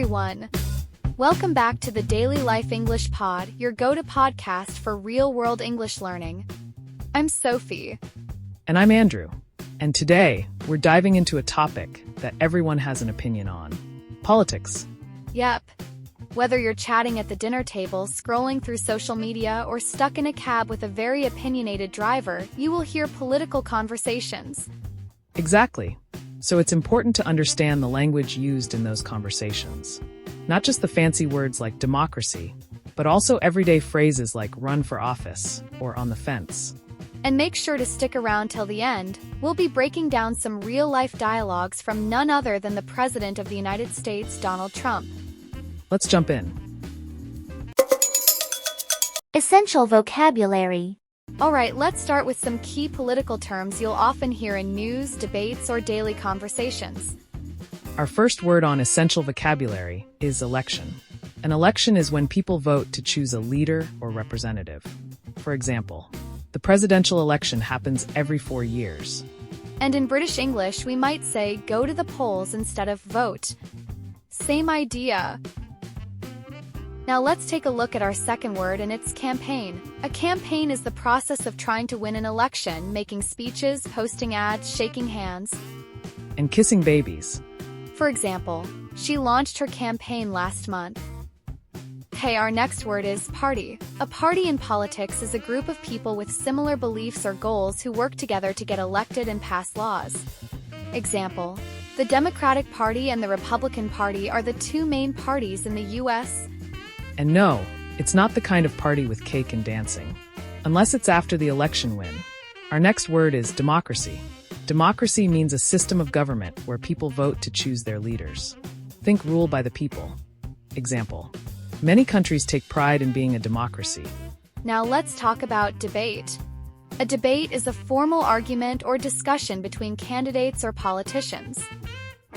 everyone. Welcome back to the Daily Life English Pod, your go-to podcast for real-world English learning. I'm Sophie. And I'm Andrew. And today, we're diving into a topic that everyone has an opinion on: politics. Yep. Whether you're chatting at the dinner table, scrolling through social media, or stuck in a cab with a very opinionated driver, you will hear political conversations. Exactly. So it's important to understand the language used in those conversations. Not just the fancy words like democracy, but also everyday phrases like run for office or on the fence. And make sure to stick around till the end. We'll be breaking down some real-life dialogues from none other than the President of the United States, Donald Trump. Let's jump in. Essential vocabulary. Alright, let's start with some key political terms you'll often hear in news, debates, or daily conversations. Our first word on essential vocabulary is election. An election is when people vote to choose a leader or representative. For example, the presidential election happens every 4 years. And in British English, we might say go to the polls instead of vote. Same idea. Now let's take a look at our second word, and it's campaign. A campaign is the process of trying to win an election, making speeches, posting ads, shaking hands, And kissing babies. For example, she launched her campaign last month. Okay, our next word is party. A party in politics is a group of people with similar beliefs or goals who work together to get elected and pass laws. Example, the Democratic Party and the Republican Party are the two main parties in the U.S. And no, it's not the kind of party with cake and dancing. Unless it's after the election win. Our next word is democracy. Democracy means a system of government where people vote to choose their leaders. Think rule by the people. Example, many countries take pride in being a democracy. Now let's talk about debate. A debate is a formal argument or discussion between candidates or politicians,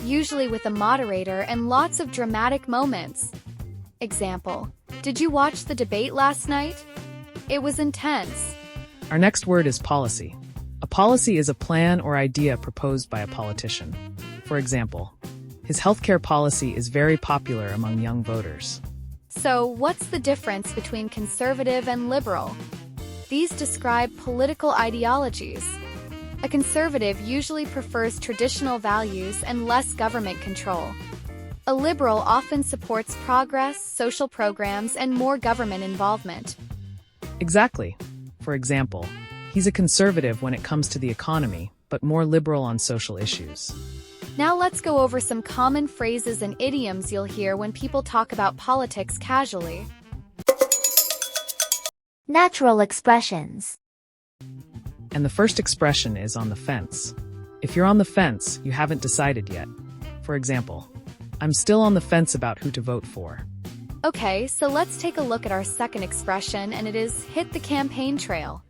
usually with a moderator and lots of dramatic moments. Example, did you watch the debate last night? It was intense. Our next word is policy. A policy is a plan or idea proposed by a politician. For example, his healthcare policy is very popular among young voters. So, what's the difference between conservative and liberal? These describe political ideologies. A conservative usually prefers traditional values and less government control. A liberal often supports progress, social programs, and more government involvement. Exactly. For example, he's a conservative when it comes to the economy, but more liberal on social issues. Now let's go over some common phrases and idioms you'll hear when people talk about politics casually. Natural expressions. And the first expression is on the fence. If you're on the fence, you haven't decided yet. For example, I'm still on the fence about who to vote for. Okay, so let's take a look at our second expression, and it is hit the campaign trail.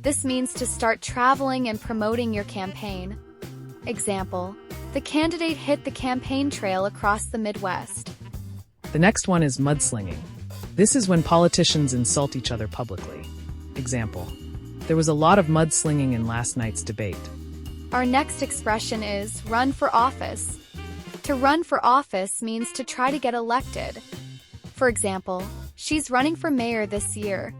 This means to start traveling and promoting your campaign. Example, the candidate hit the campaign trail across the Midwest. The next one is mudslinging. This is when politicians insult each other publicly. Example, there was a lot of mudslinging in last night's debate. Our next expression is run for office. To run for office means to try to get elected. For example, she's running for mayor this year.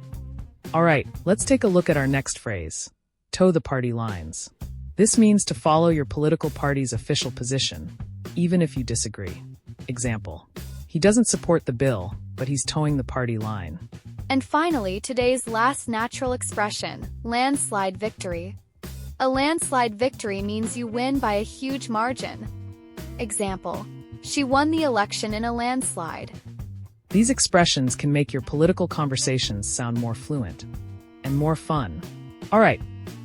All right, let's take a look at our next phrase, toe the party lines. This means to follow your political party's official position, even if you disagree. Example, he doesn't support the bill, but he's towing the party line. And finally, today's last natural expression, landslide victory. A landslide victory means you win by a huge margin. Example, she won the election in a landslide. These expressions can make your political conversations sound more fluent and more fun. All right,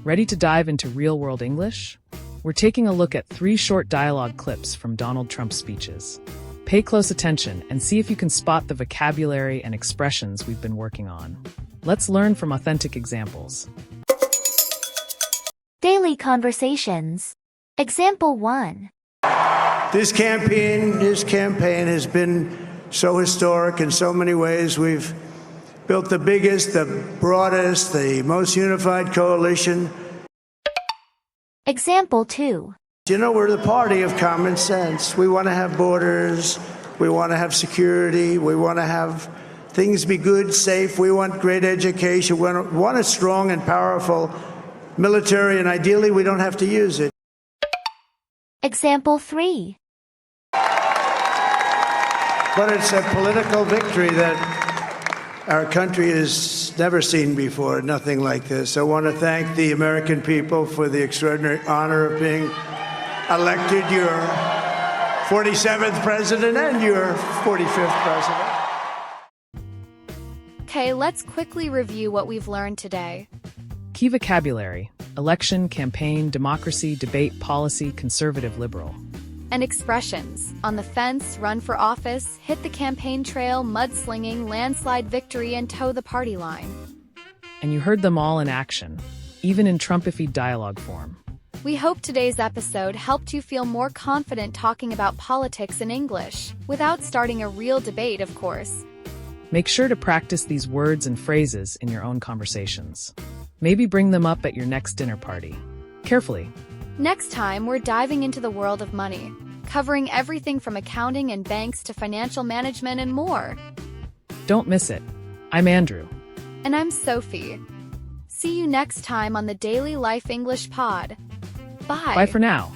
ready to dive into real-world English? We're taking a look at 3 short dialogue clips from Donald Trump's speeches. Pay close attention and see if you can spot the vocabulary and expressions we've been working on. Let's learn from authentic examples. Daily conversations. Example 1. This campaign has been so historic in so many ways. We've built the biggest, the broadest, the most unified coalition. Example 2. You know, we're the party of common sense. We want to have borders. We want to have security. We want to have things be good, safe. We want great education. We want a strong and powerful military, and ideally we don't have to use it. Example 3. But it's a political victory that our country has never seen before, nothing like this. I want to thank the American people for the extraordinary honor of being elected your 47th president and your 45th president. Okay, let's quickly review what we've learned today. Key vocabulary: election, campaign, democracy, debate, policy, conservative, liberal. And expressions: on the fence, run for office, hit the campaign trail, mudslinging, landslide victory, and toe the party line. And you heard them all in action, even in Trumpified dialogue form. We hope today's episode helped you feel more confident talking about politics in English, without starting a real debate, of course. Make sure to practice these words and phrases in your own conversations. Maybe bring them up at your next dinner party. Carefully. Next time, we're diving into the world of money, covering everything from accounting and banks to financial management and more. Don't miss it. I'm Andrew. And I'm Sophie. See you next time on the Daily Life English Pod. Bye. Bye for now.